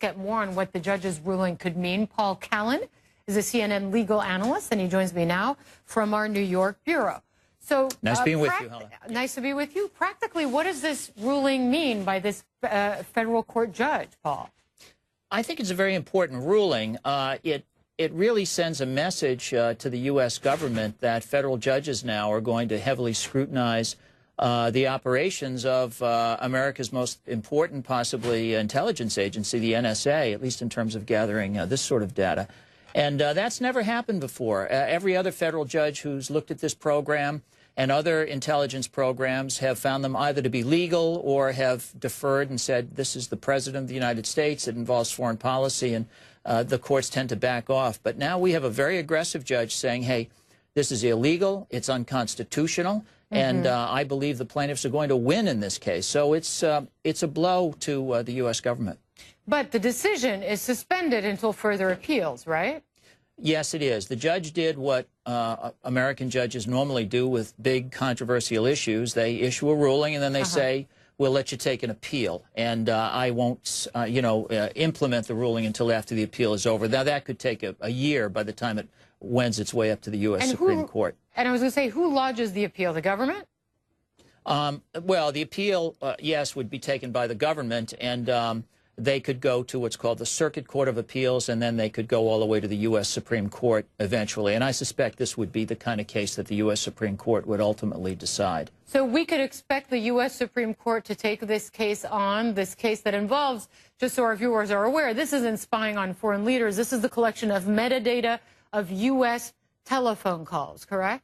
get more on what the judge's ruling could mean. Paul Callan is a CNN legal analyst, and he joins me now from our New York bureau. So nice being with you, Hala. Nice to be with you. Practically, what does this ruling mean by this federal court judge, Paul? I think it's a very important ruling. It really sends a message to the U.S. government that federal judges now are going to heavily scrutinize the operations of America's most important, possibly, intelligence agency, the NSA, at least in terms of gathering this sort of data. And that's never happened before. Every other federal judge who's looked at this program and other intelligence programs have found them either to be legal or have deferred and said, this is the President of the United States, it involves foreign policy, and the courts tend to back off. But now we have a very aggressive judge saying, hey, this is illegal, it's unconstitutional, and I believe the plaintiffs are going to win in this case. So it's a blow to the U.S. government. But the decision is suspended until further appeals, right? Yes, it is. The judge did what American judges normally do with big controversial issues. They issue a ruling and then they say, we'll let you take an appeal. And I won't, implement the ruling until after the appeal is over. Now, that could take a year by the time it wends its way up to the U.S. Supreme Court. And I was going to say, who lodges the appeal? The government? Well, the appeal, yes, would be taken by the government, and they could go to what's called the Circuit Court of Appeals, and then they could go all the way to the U.S. Supreme Court eventually. And I suspect this would be the kind of case that the U.S. Supreme Court would ultimately decide. So we could expect the U.S. Supreme Court to take this case on, this case that involves, just so our viewers are aware, this isn't spying on foreign leaders. This is the collection of metadata of U.S. telephone calls, correct?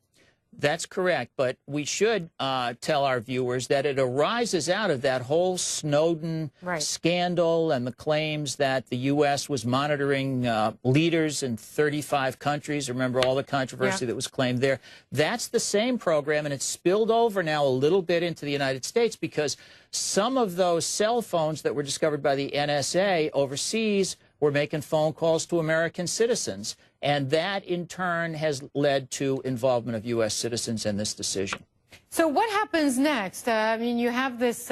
That's correct, but we should tell our viewers that it arises out of that whole Snowden scandal and the claims that the U.S. was monitoring leaders in 35 countries. Remember all the controversy that was claimed there? That's the same program, and it's spilled over now a little bit into the United States because some of those cell phones that were discovered by the NSA overseas were making phone calls to American citizens. And that, in turn, has led to involvement of U.S. citizens in this decision. So what happens next? I mean, you have this,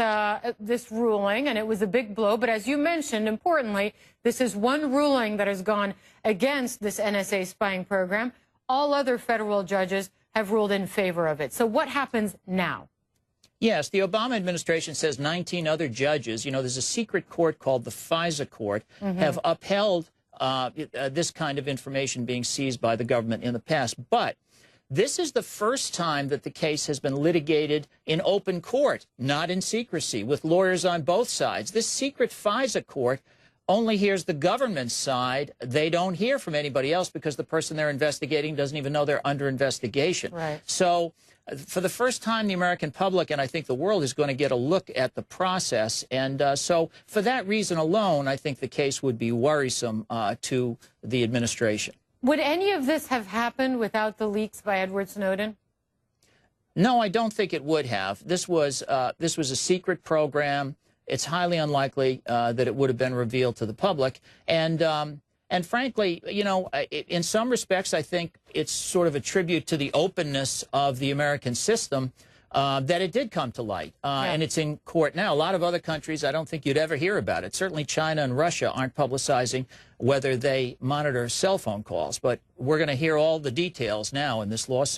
this ruling, and it was a big blow. But as you mentioned, importantly, this is one ruling that has gone against this NSA spying program. All other federal judges have ruled in favor of it. So what happens now? Yes, the Obama administration says 19 other judges, there's a secret court called the FISA court, have upheld this kind of information being seized by the government in the past. But this is the first time that the case has been litigated in open court, not in secrecy, with lawyers on both sides. This secret FISA court only hears the government's side. They don't hear from anybody else because the person they're investigating doesn't even know they're under investigation. Right. So for the first time, the American public, and I think the world, is going to get a look at the process. And so for that reason alone, I think the case would be worrisome to the administration. Would any of this have happened without the leaks by Edward Snowden? No, I don't think it would have. This was a secret program. It's highly unlikely that it would have been revealed to the public. And frankly, in some respects, I think it's sort of a tribute to the openness of the American system that it did come to light. And it's in court now. A lot of other countries, I don't think you'd ever hear about it. Certainly China and Russia aren't publicizing whether they monitor cell phone calls. But we're going to hear all the details now in this lawsuit.